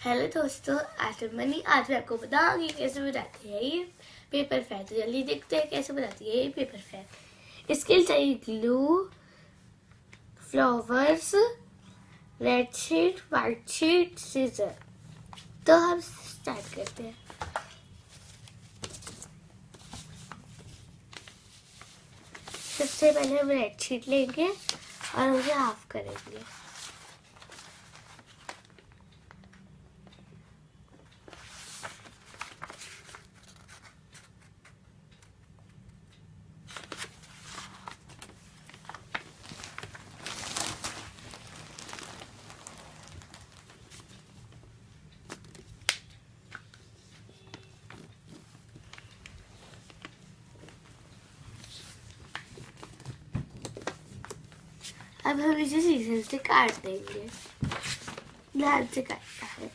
Hello दोस्तों, आज मैं आपको बताऊंगी कैसे बनाते हैं ये पेपर फैन। तो जल्दी देखते हैं कैसे बनाती है ये पेपर फैन। इसके लिए चाहिए glue, flowers, red sheet, white sheet, scissor. तो हम स्टार्ट करते हैं। सबसे पहले हम रेड शीट लेंगे और उसे हाफ करेंगे। अब हम इसे सीजर से काट देंगे। ध्यान से काटना है।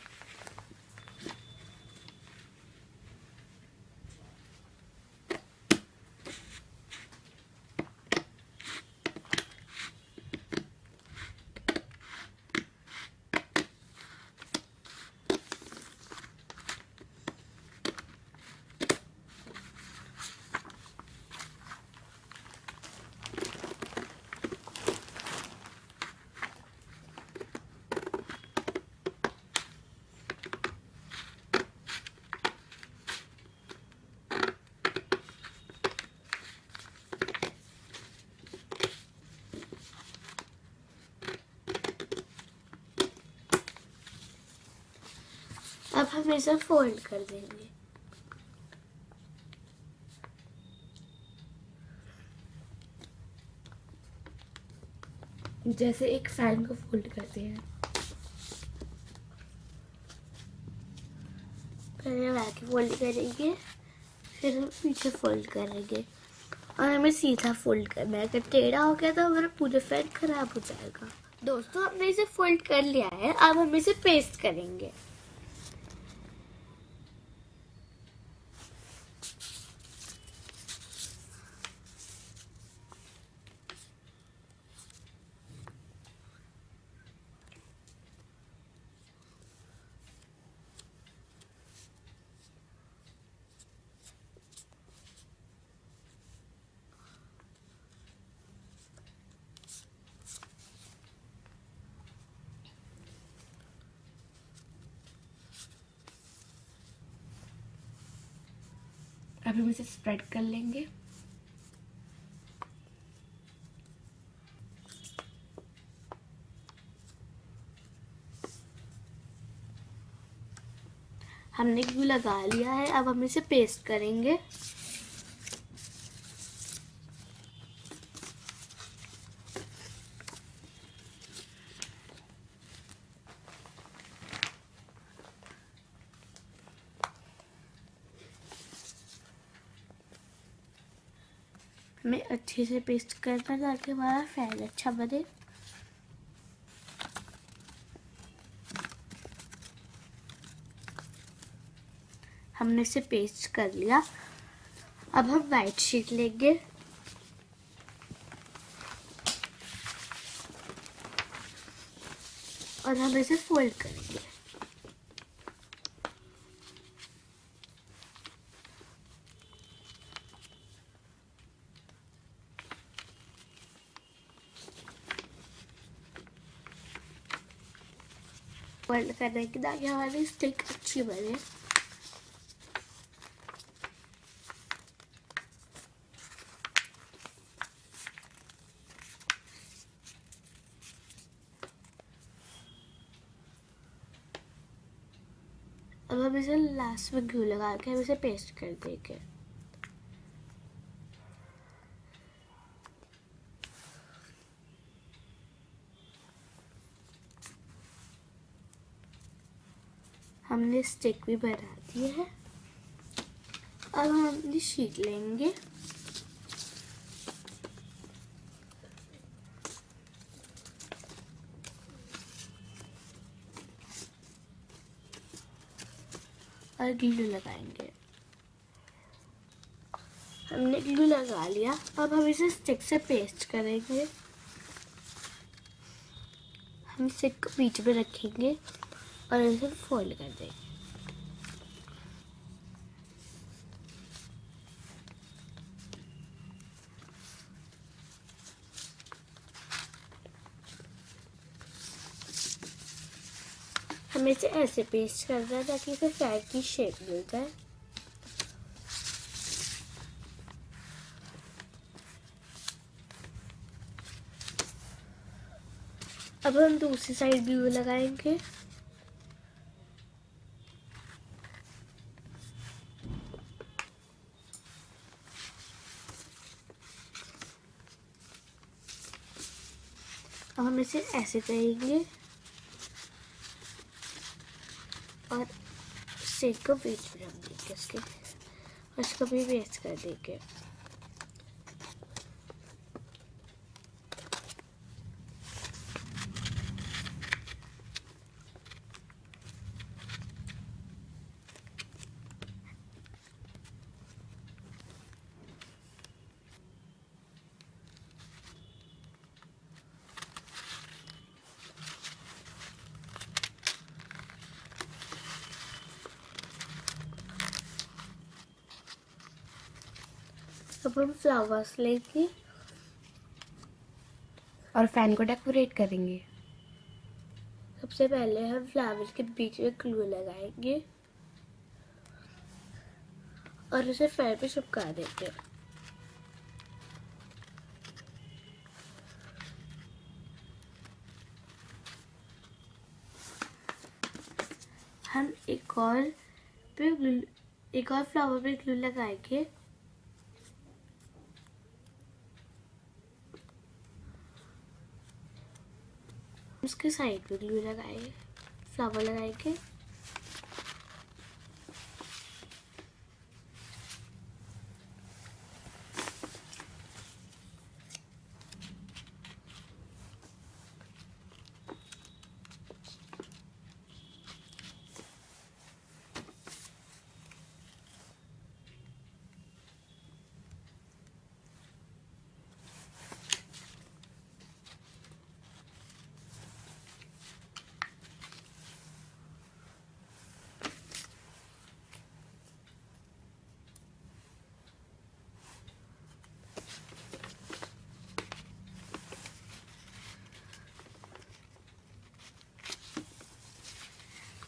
अब हम इसे फोल्ड कर देंगे। जैसे एक फैन को फोल्ड करते हैं। पहले आगे फोल्ड करेंगे, फिर हम पीछे फोल्ड करेंगे और हमें सीधा फोल्ड करना है। अगर टेढ़ा हो गया तो हमारा पूरा फैन खराब हो जाएगा। दोस्तों, हमने इसे फोल्ड कर लिया है। अब हम इसे पेस्ट करेंगे। अब हम इसे स्प्रेड कर लेंगे। हमने ग्लू लगा लिया है। अब हम इसे पेस्ट करेंगे। हमें अच्छे से पेस्ट करना ताकि हमारा फैन अच्छा बने। हमने इसे पेस्ट कर लिया। अब हम व्हाइट शीट लेंगे और हम इसे फोल्ड करेंगे। फोल्ड करने के ताकि हमारी स्टिक अच्छी बने। अब हम इसे लास्ट में ग्लू लगा के हम इसे पेस्ट कर देंगे। हमने स्टिक भी बना दी है। अब हम अपनी शीट लेंगे और ग्लू लगाएंगे। हमने ग्लू लगा लिया। अब हम इसे स्टिक से पेस्ट करेंगे। हम स्टिक को बीच में रखेंगे और इसे फोल्ड कर देंगे। हमें इसे ऐसे पेस्ट करना है ताकि इसे फ्लैग की शेप मिल जाए। अब हम दूसरी साइड ग्लू लगाएंगे। अब हम इसे ऐसे करेंगे और स्टिक को बीच में रख देंगे इसके, और इसको भी पेस्ट कर देंगे। अब हम फ्लावर्स लेंगे और फैन को डेकोरेट करेंगे। सबसे पहले हम फ्लावर्स के बीच में ग्लू लगाएंगे और उसे फैन पे चिपका देंगे। हम एक और फ्लावर पे ग्लू लगाएंगे उसके साइड पे ग्लू लगाएंगे, फ्लावर लगाएंगे।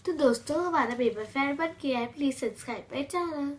तो दोस्तों हमारा पेपर फैन बन गया है। Please subscribe my channel.